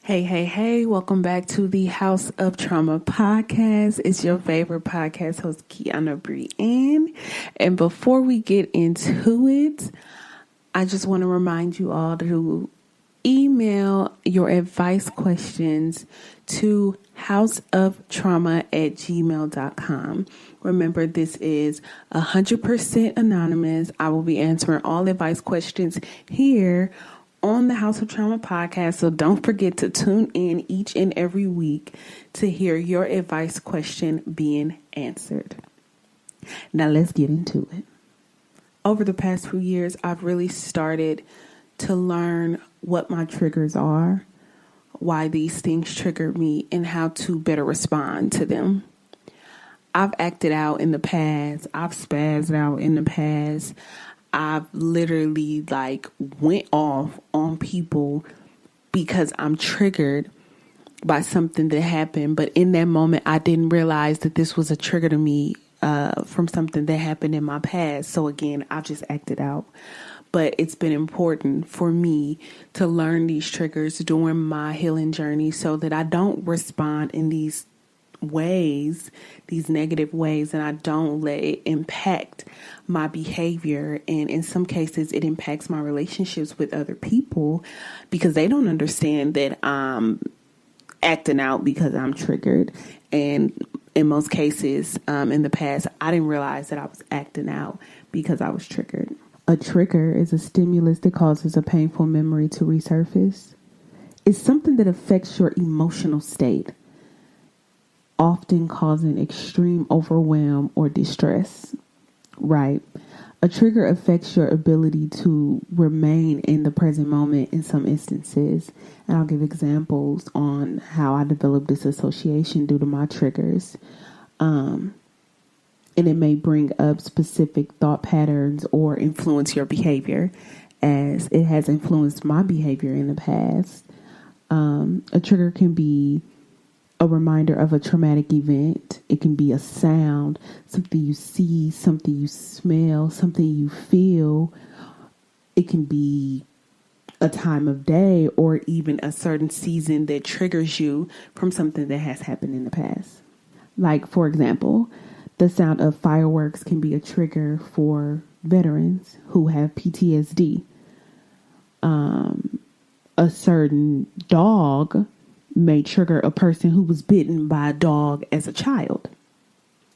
Hey, welcome back to the House of Trauma podcast. It's your favorite podcast host, Kiana Brienne. And before we get into it, I just want to remind you all to email your advice questions to hausoftrauma@gmail.com. Remember, this is 100% anonymous. I will be answering all advice questions here on the House of Trauma podcast. So don't forget to tune in each and every week to hear your advice question being answered. Now let's get into it. Over the past few years, I've really started to learn what my triggers are, why these things trigger me, and how to better respond to them. I've acted out in the past. I've spazzed out in the past. I've literally went off on people because I'm triggered by something that happened. But in that moment, I didn't realize that this was a trigger to me from something that happened in my past. So again, I've just acted out. But it's been important for me to learn these triggers during my healing journey so that I don't respond in these ways, these negative ways, and I don't let it impact my behavior. And in some cases, it impacts my relationships with other people because they don't understand that I'm acting out because I'm triggered. And in most cases, in the past, I didn't realize that I was acting out because I was triggered. A trigger is a stimulus that causes a painful memory to resurface. It's something that affects your emotional state, often causing extreme overwhelm or distress, right? A trigger affects your ability to remain in the present moment in some instances. And I'll give examples on how I developed this association due to my triggers. And it may bring up specific thought patterns or influence your behavior as it has influenced my behavior in the past. A trigger can be a reminder of a traumatic event. It can be a sound, something you see, something you smell, something you feel. It can be a time of day or even a certain season that triggers you from something that has happened in the past. Like, for example, the sound of fireworks can be a trigger for veterans who have PTSD. A certain dog may trigger a person who was bitten by a dog as a child.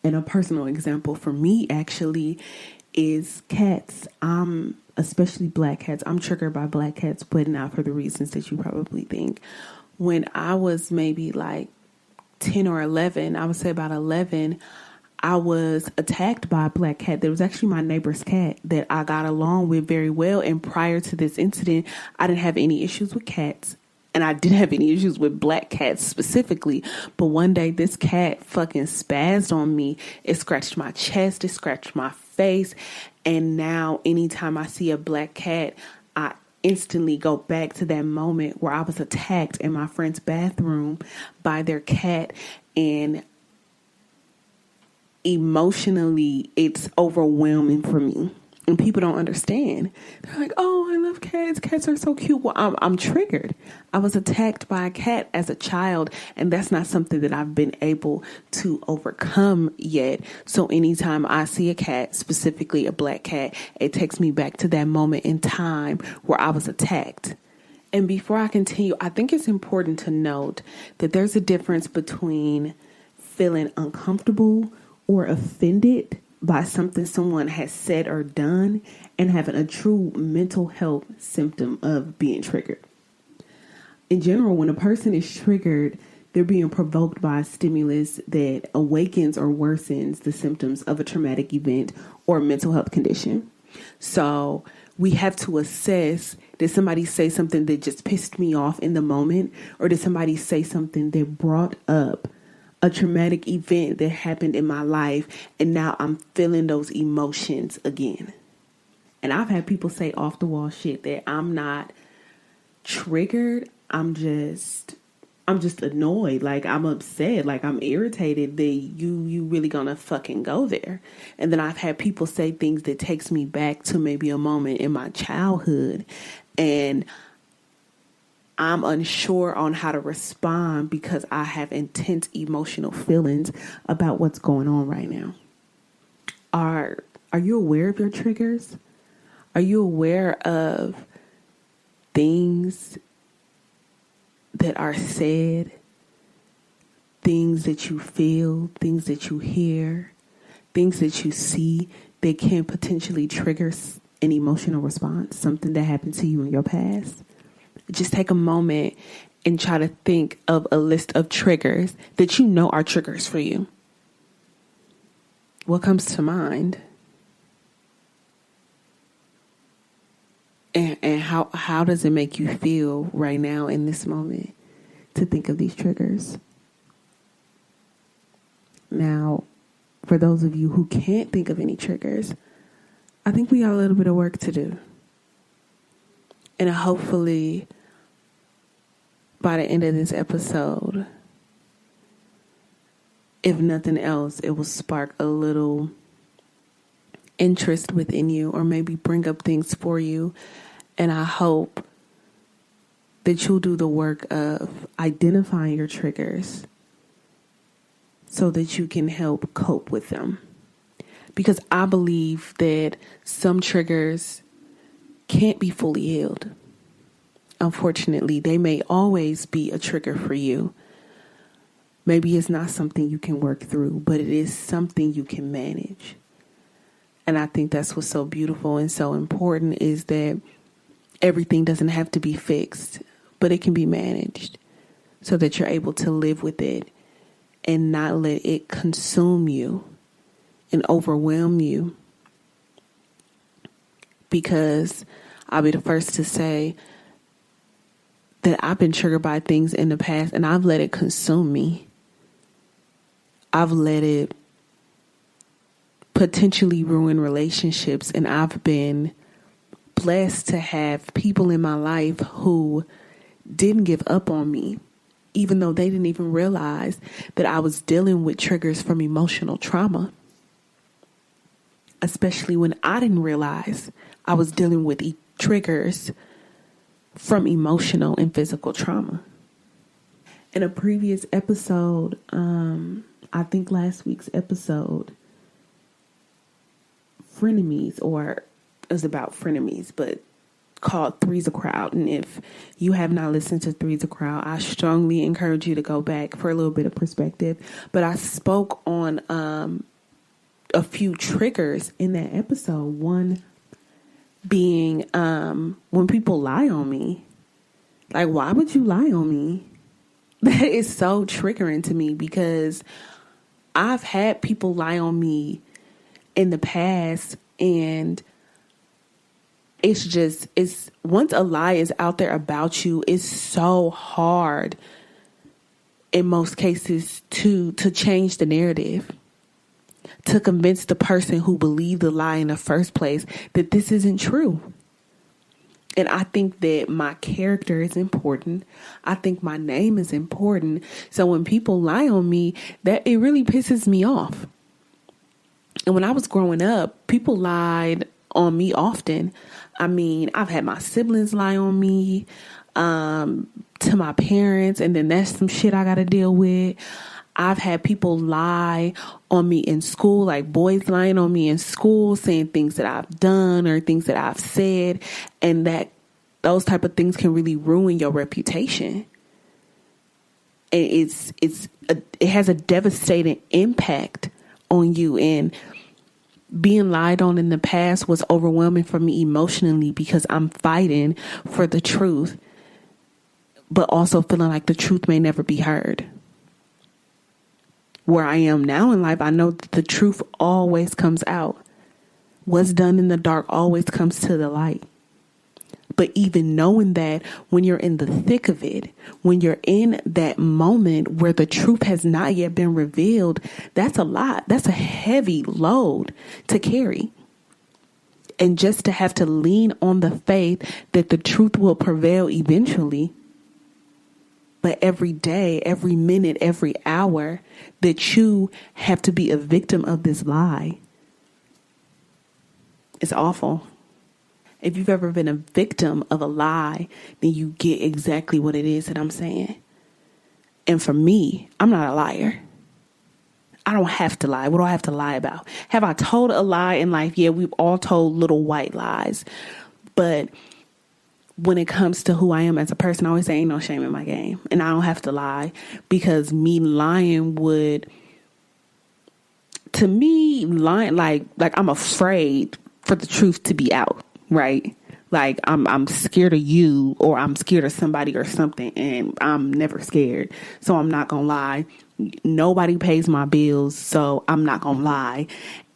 And a personal example for me actually is cats. Especially black cats. I'm triggered by black cats, but not for the reasons that you probably think. When I was maybe 10 or 11, I would say about 11, I was attacked by a black cat. That was actually my neighbor's cat that I got along with very well. And prior to this incident, I didn't have any issues with cats. And I didn't have any issues with black cats specifically. But one day this cat fucking spazzed on me. It scratched my chest. It scratched my face. And now anytime I see a black cat, I instantly go back to that moment where I was attacked in my friend's bathroom by their cat. And emotionally, it's overwhelming for me. And people don't understand. They're like, oh, I love cats. Cats are so cute. Well, I'm triggered. I was attacked by a cat as a child, and that's not something that I've been able to overcome yet. So anytime I see a cat, specifically a black cat, it takes me back to that moment in time where I was attacked. And before I continue, I think it's important to note that there's a difference between feeling uncomfortable or offended by something someone has said or done and having a true mental health symptom of being triggered. In general, when a person is triggered, they're being provoked by a stimulus that awakens or worsens the symptoms of a traumatic event or mental health condition. So we have to assess, did somebody say something that just pissed me off in the moment, or did somebody say something that brought up a traumatic event that happened in my life, and now I'm feeling those emotions again. And I've had people say off the wall shit that I'm not triggered. I'm just annoyed. I'm upset. I'm irritated that you really gonna fucking go there. And then I've had people say things that takes me back to maybe a moment in my childhood, and I'm unsure on how to respond because I have intense emotional feelings about what's going on right now. Are you aware of your triggers? Are you aware of things that are said, things that you feel, things that you hear, things that you see that can potentially trigger an emotional response, something that happened to you in your past? Just take a moment and try to think of a list of triggers that you know are triggers for you. What comes to mind? And how does it make you feel right now in this moment to think of these triggers? Now, for those of you who can't think of any triggers, I think we got a little bit of work to do. And hopefully, by the end of this episode, if nothing else, it will spark a little interest within you, or maybe bring up things for you. And I hope that you'll do the work of identifying your triggers so that you can help cope with them. Because I believe that some triggers can't be fully healed. Unfortunately, they may always be a trigger for you. Maybe it's not something you can work through, but it is something you can manage. And I think that's what's so beautiful and so important, is that everything doesn't have to be fixed, but it can be managed so that you're able to live with it and not let it consume you and overwhelm you. Because I'll be the first to say that I've been triggered by things in the past and I've let it consume me. I've let it potentially ruin relationships, and I've been blessed to have people in my life who didn't give up on me, even though they didn't even realize that I was dealing with triggers from emotional trauma. Especially when I didn't realize I was dealing with triggers from emotional and physical trauma. In a previous episode, I think last week's episode, frenemies, or it was about frenemies, but called Three's a Crowd. And if you have not listened to Three's a Crowd, I strongly encourage you to go back for a little bit of perspective. But I spoke on a few triggers in that episode. One being when people lie on me. Like, why would you lie on me? That is so triggering to me, because I've had people lie on me in the past, and it's once a lie is out there about you, it's so hard in most cases to change the narrative, to convince the person who believed the lie in the first place that this isn't true. And I think that my character is important. I think my name is important. So when people lie on me, that it really pisses me off. And when I was growing up, people lied on me often. I mean, I've had my siblings lie on me, to my parents, and then that's some shit I got to deal with. I've had people lie on me in school, like boys lying on me in school, saying things that I've done or things that I've said, and that those type of things can really ruin your reputation. And it has a devastating impact on you. And being lied on in the past was overwhelming for me emotionally, because I'm fighting for the truth, but also feeling like the truth may never be heard. Where I am now in life, I know that the truth always comes out. What's done in the dark always comes to the light. But even knowing that, when you're in the thick of it, when you're in that moment where the truth has not yet been revealed, that's a lot. That's a heavy load to carry. And just to have to lean on the faith that the truth will prevail eventually. But every day, every minute, every hour that you have to be a victim of this lie, it's awful. If you've ever been a victim of a lie, then you get exactly what it is that I'm saying. And for me, I'm not a liar. I don't have to lie. What do I have to lie about? Have I told a lie in life? Yeah, we've all told little white lies. But when it comes to who I am as a person, I always say ain't no shame in my game. And I don't have to lie, because me lying would, to me, lying, like I'm afraid for the truth to be out, right? Like I'm scared of you, or I'm scared of somebody or something, and I'm never scared. So I'm not gonna lie. Nobody pays my bills, so I'm not gonna lie.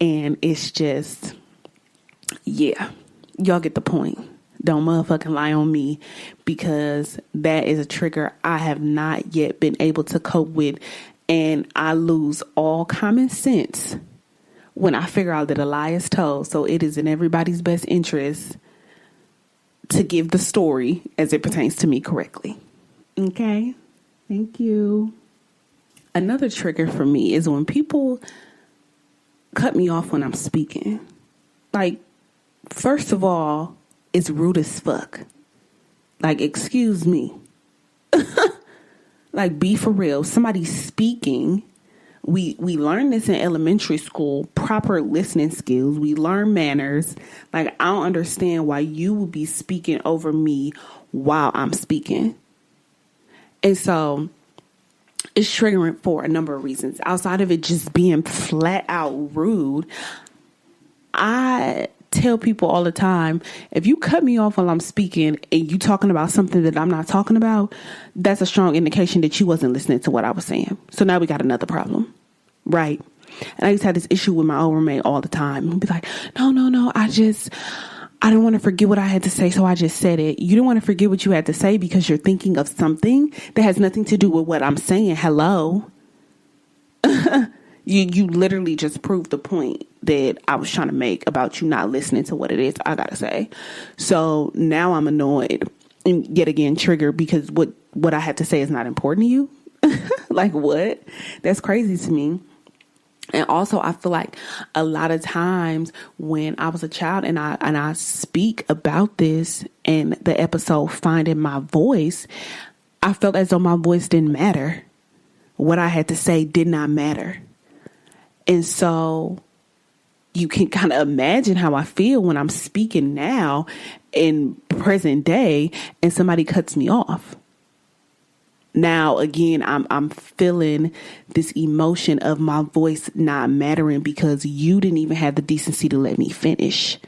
And it's just, yeah, y'all get the point. Don't motherfucking lie on me, because that is a trigger I have not yet been able to cope with. And I lose all common sense when I figure out that a lie is told. So it is in everybody's best interest to give the story as it pertains to me correctly. Okay. Thank you. Another trigger for me is when people cut me off when I'm speaking. Like, first of all, it's rude as fuck. Like, excuse me. Like, be for real. Somebody's speaking. We learn this in elementary school, proper listening skills. We learn manners. Like, I don't understand why you would be speaking over me while I'm speaking. And so it's triggering for a number of reasons. Outside of it just being flat out rude, I tell people all the time, if you cut me off while I'm speaking and you talking about something that I'm not talking about, that's a strong indication that you wasn't listening to what I was saying. So now we got another problem, right? And I used to have this issue with my old roommate all the time. He'd be like, no, I didn't want to forget what I had to say, so I just said it. You didn't want to forget what you had to say because you're thinking of something that has nothing to do with what I'm saying. Hello? You literally just proved the point that I was trying to make about you not listening to what it is I gotta say. So now I'm annoyed and yet again triggered because what I had to say is not important to you. Like, what? That's crazy to me. And also, I feel like a lot of times when I was a child and I speak about this in the episode Finding My Voice, I felt as though my voice didn't matter. What I had to say did not matter. And so you can kind of imagine how I feel when I'm speaking now in present day and somebody cuts me off. Now, again, I'm feeling this emotion of my voice not mattering because you didn't even have the decency to let me finish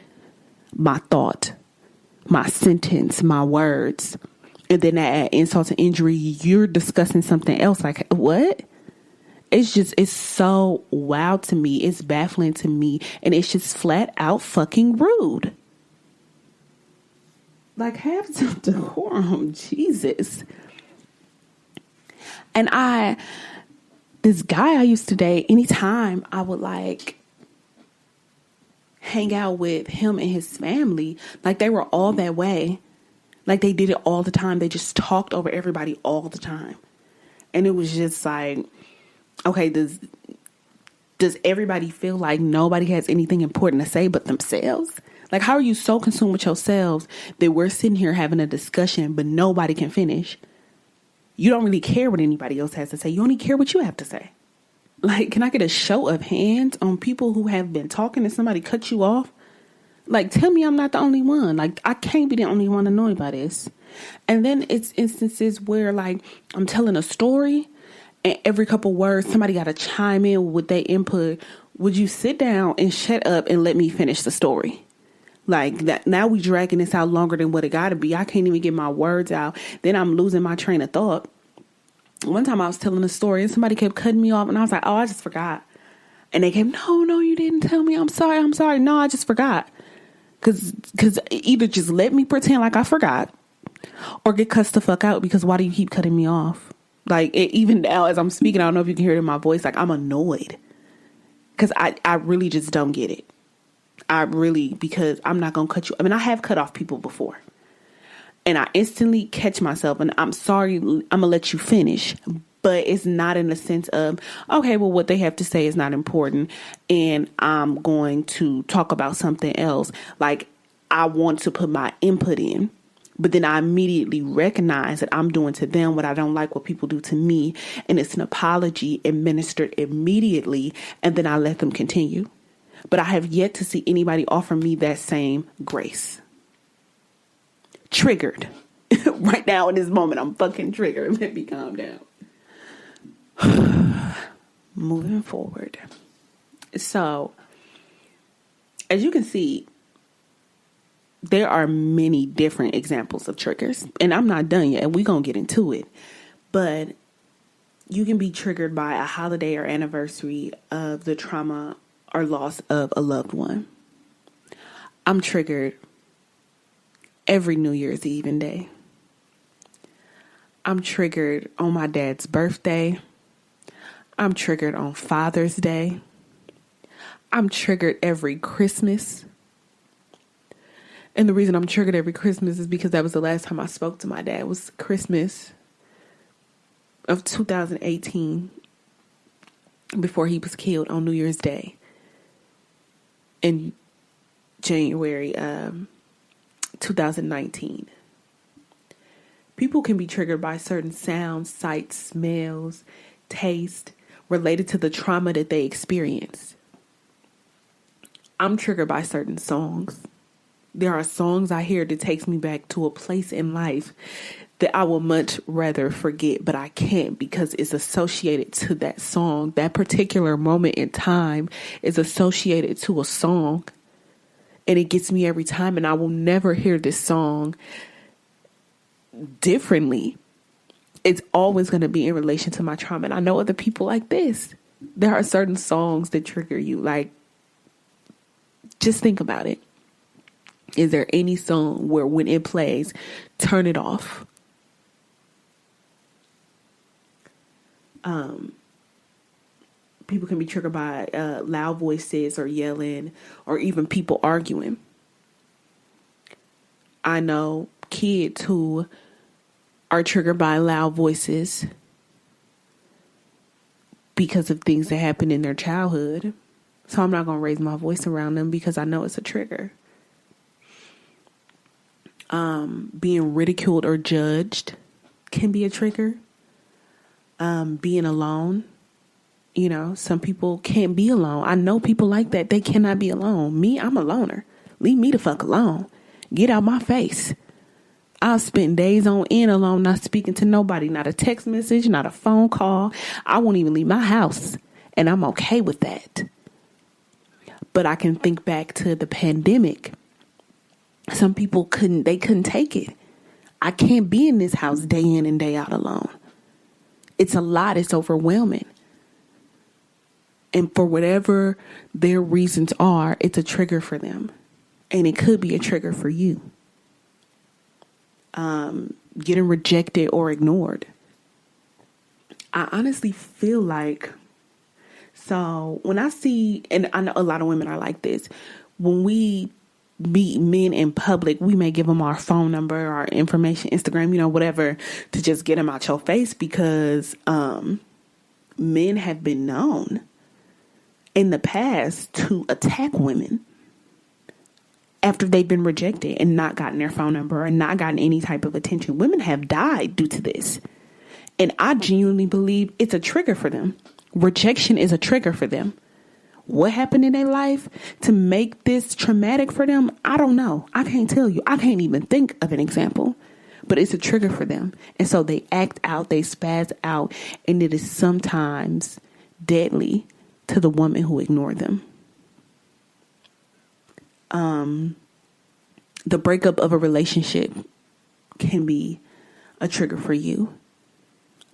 my thought, my sentence, my words. And then at insult to injury, you're discussing something else. Like, what? It's so wild to me. It's baffling to me. And it's just flat out fucking rude. Like, have some decorum, Jesus. And this guy I used to date, anytime I would like hang out with him and his family, like they were all that way. Like they did it all the time. They just talked over everybody all the time. And it was just like, okay, does everybody feel like nobody has anything important to say but themselves? Like, how are you so consumed with yourselves that we're sitting here having a discussion, but nobody can finish? You don't really care what anybody else has to say. You only care what you have to say. Like, can I get a show of hands on people who have been talking and somebody cut you off? Like, tell me I'm not the only one. Like, I can't be the only one annoyed by this. And then it's instances where, like, I'm telling a story and every couple words, somebody got to chime in with their input. Would you sit down and shut up and let me finish the story? Like that. Now we dragging this out longer than what it got to be. I can't even get my words out. Then I'm losing my train of thought. One time I was telling a story and somebody kept cutting me off and I was like, oh, I just forgot. And they came, no, you didn't tell me. I'm sorry. No, I just forgot. Because either just let me pretend like I forgot or get cussed the fuck out because why do you keep cutting me off? Like, even now as I'm speaking, I don't know if you can hear it in my voice. Like, I'm annoyed because I really just don't get it. Because I'm not going to cut you. I mean, I have cut off people before. And I instantly catch myself and I'm sorry, I'm going to let you finish. But it's not in the sense of, okay, well, what they have to say is not important and I'm going to talk about something else. Like, I want to put my input in. But then I immediately recognize that I'm doing to them what I don't like what people do to me. And it's an apology administered immediately. And then I let them continue. But I have yet to see anybody offer me that same grace. Triggered. Right now in this moment, I'm fucking triggered. Let me calm down. Moving forward. So, as you can see, there are many different examples of triggers. And I'm not done yet. We're going to get into it. But you can be triggered by a holiday or anniversary of the trauma or loss of a loved one. I'm triggered every New Year's Eve and day. I'm triggered on my dad's birthday. I'm triggered on Father's Day. I'm triggered every Christmas. And the reason I'm triggered every Christmas is because that was the last time I spoke to my dad. It was Christmas of 2018 before he was killed on New Year's Day in January 2019. People can be triggered by certain sounds, sights, smells, taste related to the trauma that they experienced. I'm triggered by certain songs. There are songs I hear that takes me back to a place in life that I would much rather forget, but I can't because it's associated to that song. That particular moment in time is associated to a song, and it gets me every time, and I will never hear this song differently. It's always going to be in relation to my trauma, and I know other people like this. There are certain songs that trigger you. Like, just think about it. Is there any song where when it plays, turn it off? People can be triggered by loud voices or yelling or even people arguing. I know kids who are triggered by loud voices because of things that happened in their childhood. So I'm not going to raise my voice around them because I know it's a trigger. Being ridiculed or judged can be a trigger. Being alone. You know, some people can't be alone. I know people like that. They cannot be alone. Me, I'm a loner. Leave me the fuck alone. Get out my face. I'll spend days on end alone, not speaking to nobody, not a text message, not a phone call. I won't even leave my house. And I'm okay with that. But I can think back to the pandemic. Some people couldn't take it. I can't be in this house day in and day out alone. It's a lot. It's overwhelming. And for whatever their reasons are, it's a trigger for them. And it could be a trigger for you. Getting rejected or ignored. I honestly feel like, so when I see, and I know a lot of women are like this, when we meet men in public, we may give them our phone number, our information, Instagram, whatever, to just get them out your face because men have been known in the past to attack women after they've been rejected and not gotten their phone number and not gotten any type of attention. Women have died due to this. And I genuinely believe it's a trigger for them. Rejection is a trigger for them. What happened in their life to make this traumatic for them? I don't know. I can't tell you. I can't even think of an example. But it's a trigger for them. And so they act out, they spaz out, and it is sometimes deadly to the woman who ignored them. The breakup of a relationship can be a trigger for you.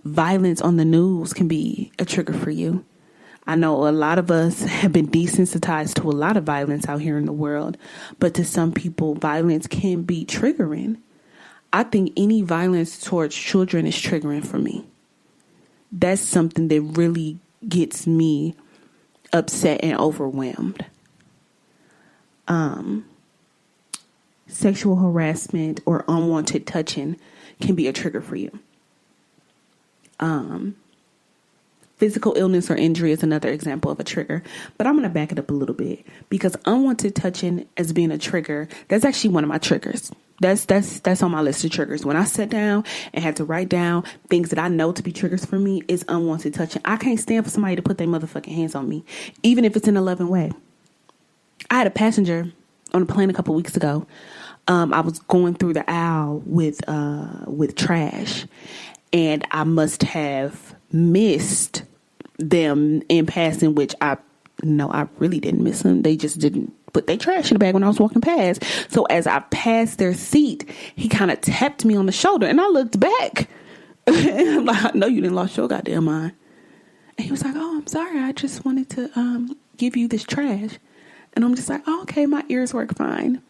Violence on the news can be a trigger for you. I know a lot of us have been desensitized to a lot of violence out here in the world, but to some people, violence can be triggering. I think any violence towards children is triggering for me. That's something that really gets me upset and overwhelmed. Sexual harassment or unwanted touching can be a trigger for you. Physical illness or injury is another example of a trigger. But I'm going to back it up a little bit, because unwanted touching as being a trigger, that's actually one of my triggers. That's on my list of triggers. When I sat down and had to write down things that I know to be triggers for me, is unwanted touching. I can't stand for somebody to put their motherfucking hands on me, even if it's in a loving way. I had a passenger on a plane a couple weeks ago. I was going through the aisle with trash, and I must have missed them in passing, which I really didn't miss them. They just didn't put their trash in the bag when I was walking past. So as I passed their seat, he kind of tapped me on the shoulder, and I looked back. And I'm like, I know you didn't lost your goddamn mind. And he was like, oh, I'm sorry. I just wanted to give you this trash. And I'm just like, oh, okay, my ears work fine.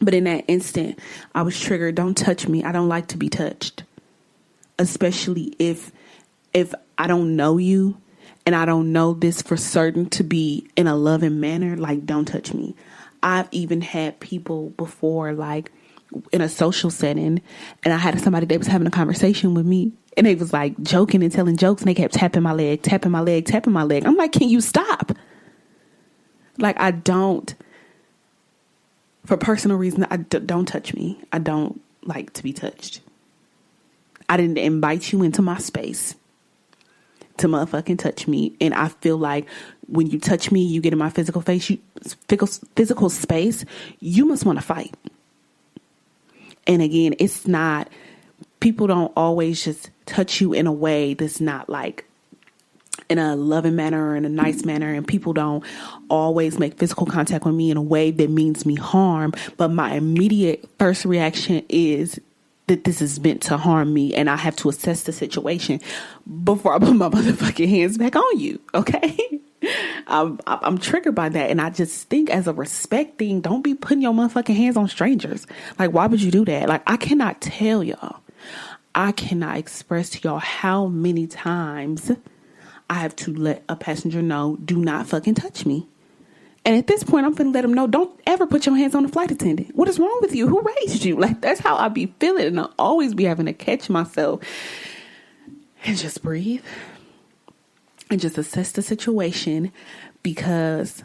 But in that instant, I was triggered. Don't touch me. I don't like to be touched. Especially if I don't know you and I don't know this for certain to be in a loving manner, like, don't touch me. I've even had people before, like in a social setting, and I had somebody that was having a conversation with me, and they was like joking and telling jokes, and they kept tapping my leg, tapping my leg, tapping my leg. I'm like, can you stop? Like, I don't, for personal reasons, don't touch me. I don't like to be touched. I didn't invite you into my space to motherfucking touch me. And I feel like when you touch me, you get in my physical space, you must want to fight. And again, it's not, people don't always just touch you in a way that's not like in a loving manner or in a nice manner. And people don't always make physical contact with me in a way that means me harm. But my immediate first reaction is that this is meant to harm me, and I have to assess the situation before I put my motherfucking hands back on you. Okay. I'm triggered by that. And I just think, as a respect thing, don't be putting your motherfucking hands on strangers. Like, why would you do that? Like, I cannot tell y'all, I cannot express to y'all how many times I have to let a passenger know, do not fucking touch me. And at this point, I'm going to let them know, don't ever put your hands on the flight attendant. What is wrong with you? Who raised you? Like, that's how I be feeling. And I'll always be having to catch myself and just breathe and just assess the situation, because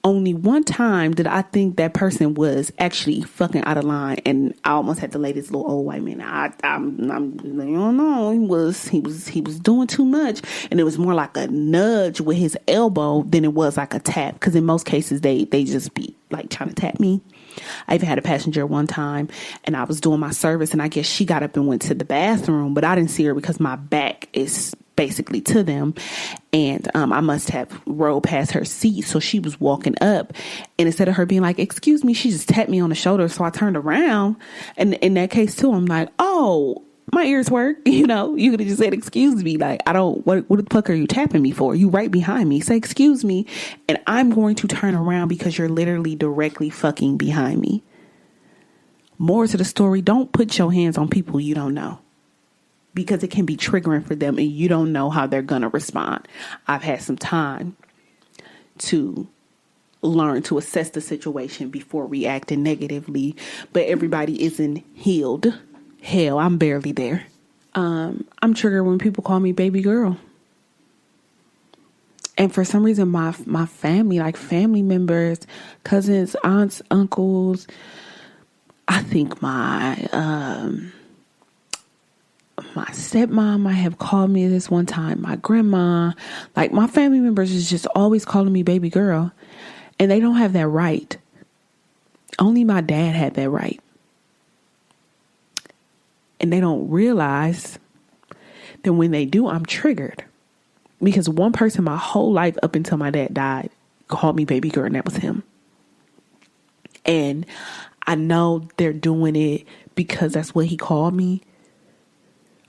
only one time did I think that person was actually fucking out of line, and I almost had to lay this little old white man. I don't know. He was doing too much, and it was more like a nudge with his elbow than it was like a tap. Because in most cases, they just be like trying to tap me. I even had a passenger one time, and I was doing my service, and I guess she got up and went to the bathroom, but I didn't see her because my back is basically to them, and I must have rolled past her seat, so she was walking up, and instead of her being like, excuse me, she just tapped me on the shoulder. So I turned around, and in that case too, I'm like, oh, my ears work. You could have just said, excuse me. Like, what the fuck are you tapping me for? You right behind me. Say, excuse me, and I'm going to turn around because you're literally directly fucking behind me. More to the story, don't put your hands on people you don't know, because it can be triggering for them and you don't know how they're going to respond. I've had some time to learn to assess the situation before reacting negatively, but everybody isn't healed. Hell, I'm barely there. I'm triggered when people call me baby girl. And for some reason, my family, like family members, cousins, aunts, uncles, I think my stepmom might have called me this one time. My grandma, like my family members is just always calling me baby girl. And they don't have that right. Only my dad had that right. And they don't realize that when they do, I'm triggered. Because one person my whole life up until my dad died called me baby girl, and that was him. And I know they're doing it because that's what he called me.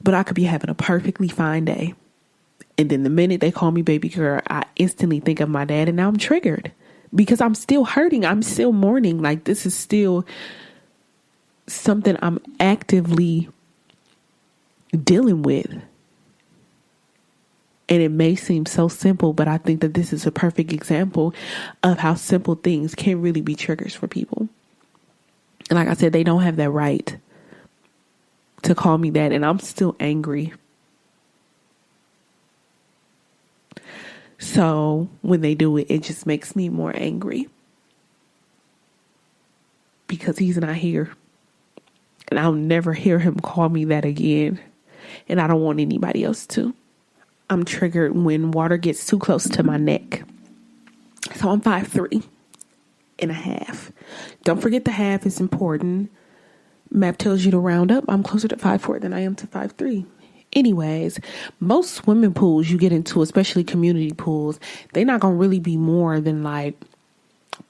But I could be having a perfectly fine day, and then the minute they call me baby girl, I instantly think of my dad, and now I'm triggered because I'm still hurting. I'm still mourning. Like, this is still something I'm actively dealing with. And it may seem so simple, but I think that this is a perfect example of how simple things can really be triggers for people. And like I said, they don't have that right to call me that, and I'm still angry. So when they do it, it just makes me more angry because he's not here. And I'll never hear him call me that again. And I don't want anybody else to. I'm triggered when water gets too close to my neck. So I'm 5'3.5". Don't forget the half is important. Map tells you to round up. I'm closer to 5'4" than I am to 5'3". Anyways, most swimming pools you get into, especially community pools, they're not going to really be more than like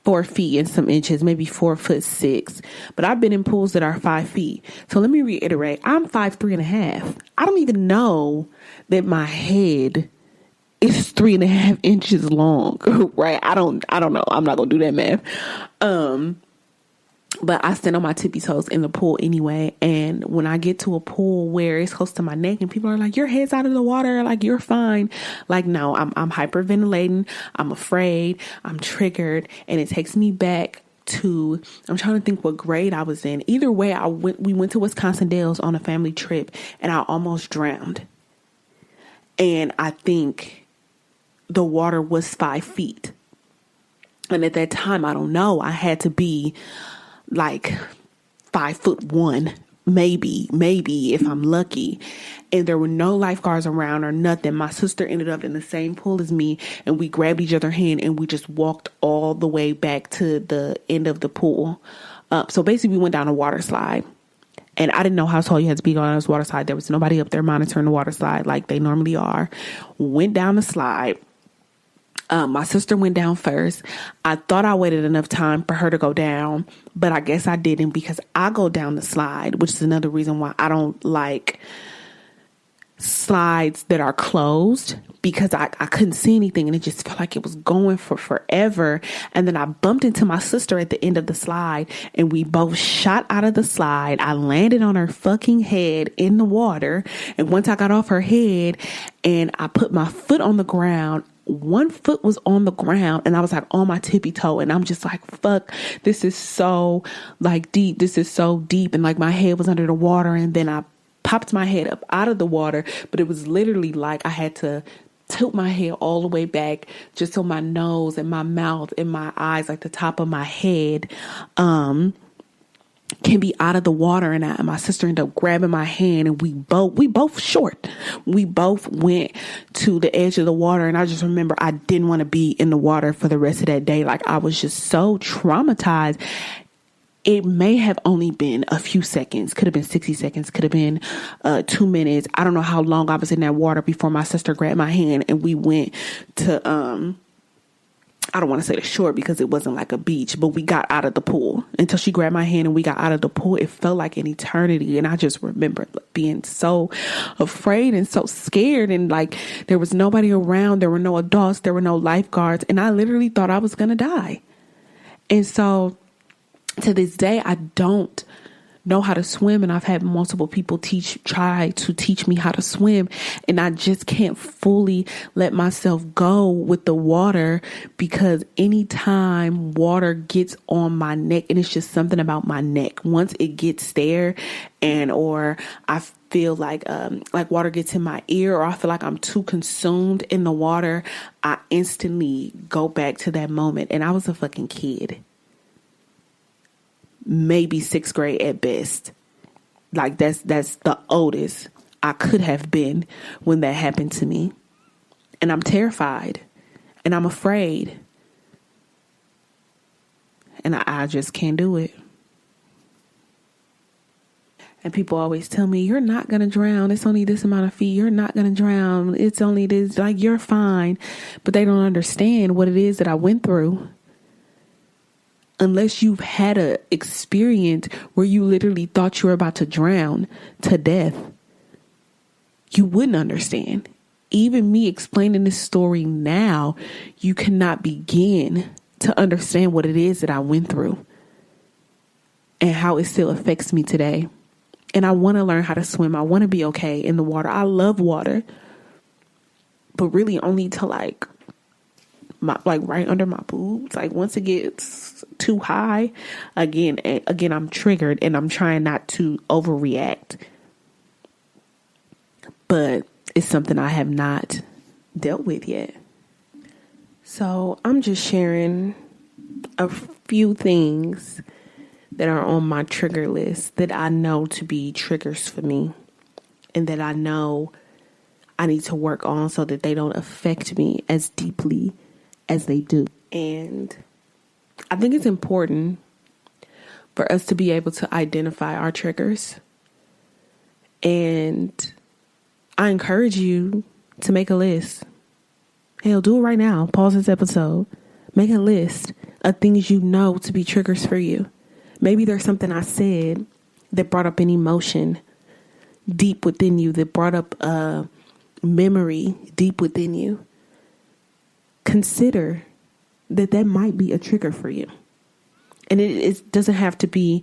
4 feet and some inches, maybe 4'6". But I've been in pools that are 5 feet. So let me reiterate, I'm 5'3.5". I don't even know that my head is 3.5 inches long, right? I don't know. I'm not going to do that math. But I stand on my tippy toes in the pool anyway. And when I get to a pool where it's close to my neck and people are like, your head's out of the water, like you're fine. Like, no, I'm hyperventilating. I'm afraid. I'm triggered. And it takes me back to, I'm trying to think what grade I was in. Either way, we went to Wisconsin Dells on a family trip and I almost drowned. And I think the water was 5 feet. And at that time, I don't know, I had to be like 5'1", maybe if I'm lucky. And there were no lifeguards around or nothing. My sister ended up in the same pool as me and we grabbed each other's hand and we just walked all the way back to the end of the pool. So basically we went down a water slide. And I didn't know how tall you had to be on this water slide. There was nobody up there monitoring the water slide like they normally are. Went down the slide. My sister went down first. I thought I waited enough time for her to go down, but I guess I didn't because I go down the slide, which is another reason why I don't like slides that are closed because I couldn't see anything and it just felt like it was going for forever. And then I bumped into my sister at the end of the slide and we both shot out of the slide. I landed on her fucking head in the water. And once I got off her head and I put my foot on the ground, one foot was on the ground and I was like on my tippy toe and I'm just like, fuck, this is so like deep. This is so deep. And like my head was under the water and then I popped my head up out of the water, but it was literally like I had to tilt my head all the way back just so my nose and my mouth and my eyes, like the top of my head, can be out of the water. And my sister ended up grabbing my hand and we both short. We both went to the edge of the water. And I just remember I didn't want to be in the water for the rest of that day. Like I was just so traumatized. It may have only been a few seconds, could have been 60 seconds, could have been 2 minutes. I don't know how long I was in that water before my sister grabbed my hand and we went to, I don't want to say the shore because it wasn't like a beach, but we got out of the pool. Until she grabbed my hand and we got out of the pool, it felt like an eternity. And I just remember being so afraid and so scared. And like there was nobody around. There were no adults. There were no lifeguards. And I literally thought I was going to die. And so to this day, I don't know how to swim. And I've had multiple people try to teach me how to swim. And I just can't fully let myself go with the water because anytime water gets on my neck, and it's just something about my neck, once it gets there or I feel like water gets in my ear or I feel like I'm too consumed in the water, I instantly go back to that moment. And I was a fucking kid. Maybe 6th grade at best. Like that's the oldest I could have been when that happened to me. And I'm terrified and I'm afraid. And I just can't do it. And people always tell me, you're not going to drown. It's only this amount of feet. You're not going to drown. It's only this, like, you're fine. But they don't understand what it is that I went through. Unless you've had a experience where you literally thought you were about to drown to death, you wouldn't understand. Even me explaining this story now, you cannot begin to understand what it is that I went through and how it still affects me today. And I want to learn how to swim. I want to be okay in the water. I love water, but really only to like right under my boobs. Like once it gets too high, again, I'm triggered and I'm trying not to overreact. But it's something I have not dealt with yet. So I'm just sharing a few things that are on my trigger list that I know to be triggers for me and that I know I need to work on so that they don't affect me as deeply as they do. And I think it's important for us to be able to identify our triggers. And I encourage you to make a list. Hell, do it right now. Pause this episode. Make a list of things you know to be triggers for you. Maybe there's something I said that brought up an emotion deep within you, that brought up a memory deep within you. Consider that might be a trigger for you. And it doesn't have to be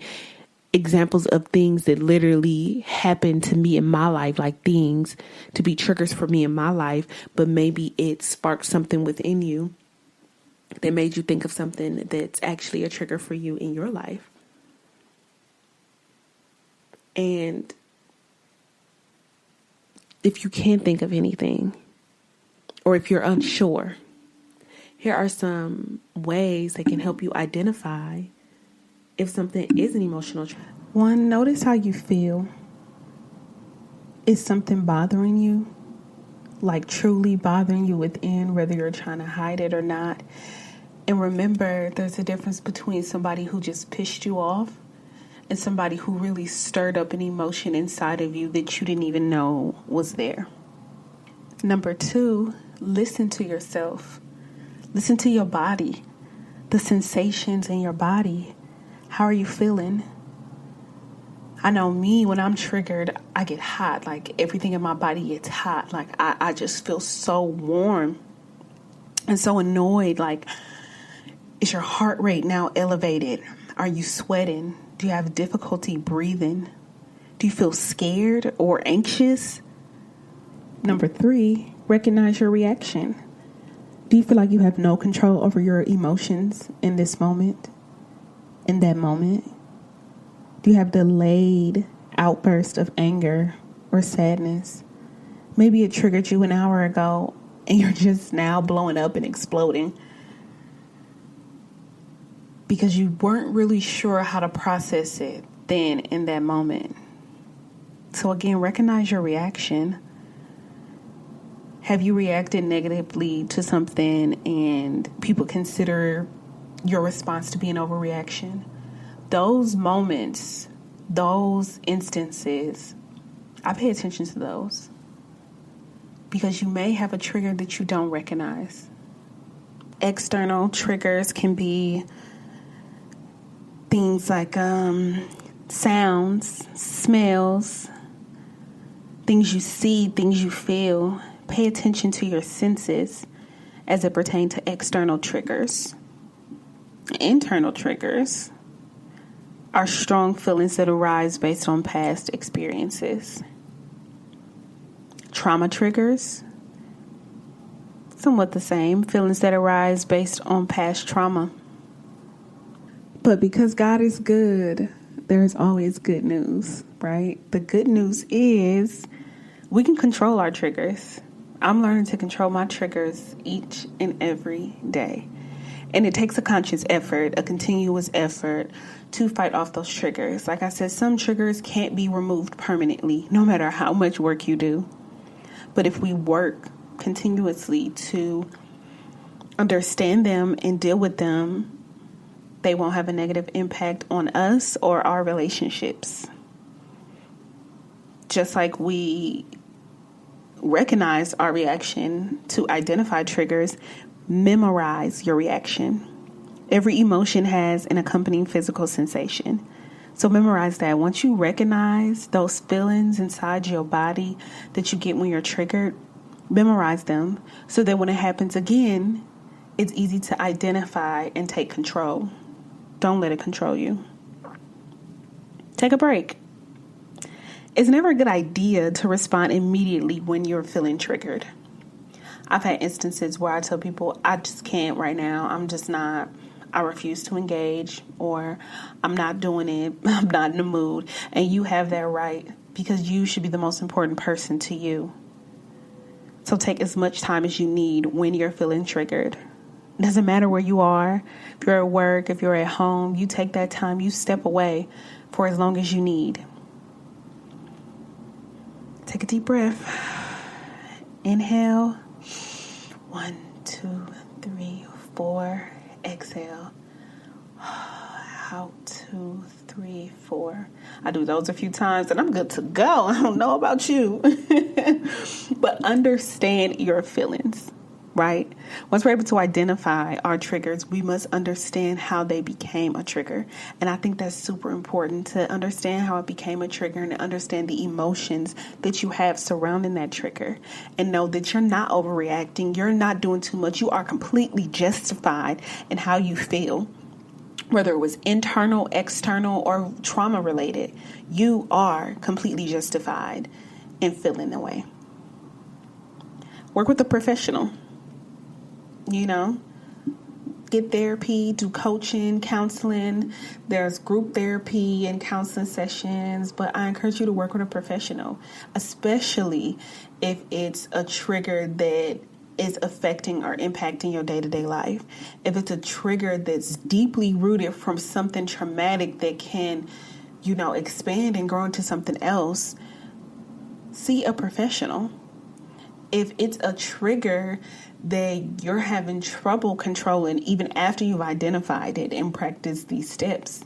examples of things that literally happened to me in my life, like things to be triggers for me in my life, but maybe it sparked something within you that made you think of something that's actually a trigger for you in your life. And if you can't think of anything, or if you're unsure, here are some ways that can help you identify if something is an emotional trigger. One, notice how you feel. Is something bothering you? Like truly bothering you within, whether you're trying to hide it or not. And remember, there's a difference between somebody who just pissed you off and somebody who really stirred up an emotion inside of you that you didn't even know was there. Number 2, listen to yourself. Listen to your body, the sensations in your body. How are you feeling? I know me, when I'm triggered, I get hot. Like everything in my body gets hot. Like I just feel so warm and so annoyed. Like, is your heart rate now elevated? Are you sweating? Do you have difficulty breathing? Do you feel scared or anxious? Number 3, recognize your reaction. Do you feel like you have no control over your emotions in this moment? In that moment? Do you have delayed outburst of anger or sadness? Maybe it triggered you an hour ago and you're just now blowing up and exploding because you weren't really sure how to process it then in that moment. So again, recognize your reaction. Have you reacted negatively to something and people consider your response to be an overreaction? Those moments, those instances, I pay attention to those because you may have a trigger that you don't recognize. External triggers can be things like sounds, smells, things you see, things you feel. Pay attention to your senses as it pertains to external triggers. Internal triggers are strong feelings that arise based on past experiences. Trauma triggers, somewhat the same, feelings that arise based on past trauma. But because God is good, there's always good news, right? The good news is we can control our triggers. I'm learning to control my triggers each and every day. And it takes a conscious effort, a continuous effort to fight off those triggers. Like I said, some triggers can't be removed permanently, no matter how much work you do. But if we work continuously to understand them and deal with them, they won't have a negative impact on us or our relationships. Just like we recognize our reaction to identify triggers, memorize your reaction. Every emotion has an accompanying physical sensation. So memorize that. Once you recognize those feelings inside your body that you get when you're triggered, memorize them so that when it happens again, it's easy to identify and take control. Don't let it control you. Take a break. It's never a good idea to respond immediately when you're feeling triggered. I've had instances where I tell people, I just can't right now. I'm just not. I refuse to engage, or I'm not doing it. I'm not in the mood. And you have that right because you should be the most important person to you. So take as much time as you need when you're feeling triggered. Doesn't matter where you are. If you're at work, if you're at home, you take that time, you step away for as long as you need. Take a deep breath. Inhale. 1, 2, 3, 4. Exhale. Out, 2, 3, 4. I do those a few times and I'm good to go. I don't know about you. But understand your feelings, right? Once we're able to identify our triggers, we must understand how they became a trigger. And I think that's super important to understand how it became a trigger and to understand the emotions that you have surrounding that trigger. And know that you're not overreacting. You're not doing too much. You are completely justified in how you feel. Whether it was internal, external, or trauma related, you are completely justified in feeling the way. Work with a professional. Get therapy, do coaching, counseling. There's group therapy and counseling sessions, but I encourage you to work with a professional, especially if it's a trigger that is affecting or impacting your day-to-day life. If it's a trigger that's deeply rooted from something traumatic that can, expand and grow into something else, see a professional. If it's a trigger that you're having trouble controlling even after you've identified it and practiced these steps,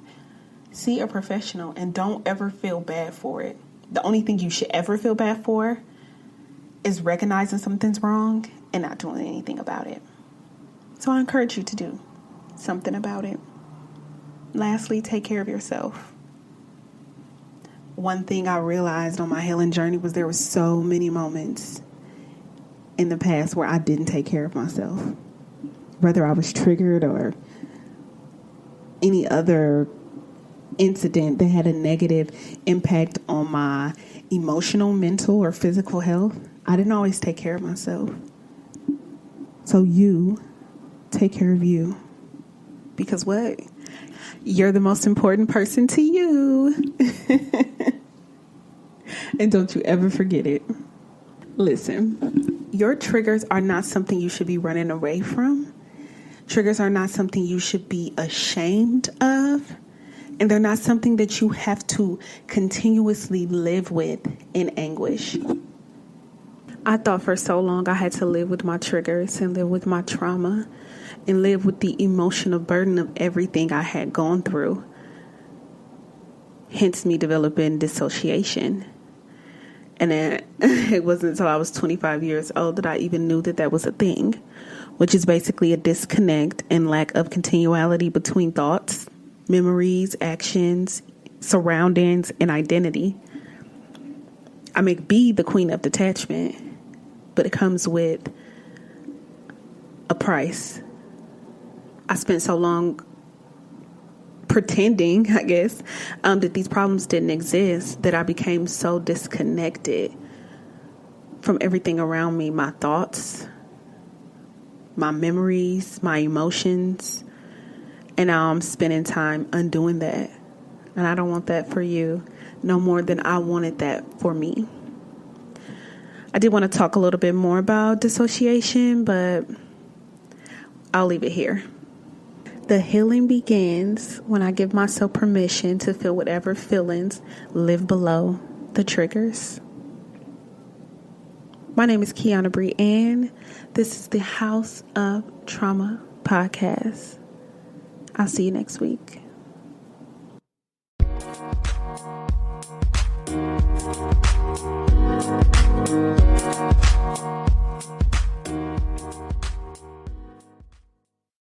see a professional and don't ever feel bad for it. The only thing you should ever feel bad for is recognizing something's wrong and not doing anything about it. So I encourage you to do something about it. Lastly, take care of yourself. One thing I realized on my healing journey was there were so many moments in the past where I didn't take care of myself. Whether I was triggered or any other incident that had a negative impact on my emotional, mental, or physical health, I didn't always take care of myself. So you take care of you. Because what? You're the most important person to you. And don't you ever forget it. Listen, your triggers are not something you should be running away from. Triggers are not something you should be ashamed of. And they're not something that you have to continuously live with in anguish. I thought for so long I had to live with my triggers and live with my trauma and live with the emotional burden of everything I had gone through. Hence me developing dissociation. And then it wasn't until I was 25 years old that I even knew that was a thing, which is basically a disconnect and lack of continuality between thoughts, memories, actions, surroundings, and identity. I may be the queen of detachment, but it comes with a price. I spent so long pretending, I guess, that these problems didn't exist, that I became so disconnected from everything around me, my thoughts, my memories, my emotions. And now I'm spending time undoing that. And I don't want that for you no more than I wanted that for me. I did want to talk a little bit more about dissociation, but I'll leave it here. The healing begins when I give myself permission to feel whatever feelings live below the triggers. My name is Kiana Bree, and this is the House of Trauma podcast. I'll see you next week.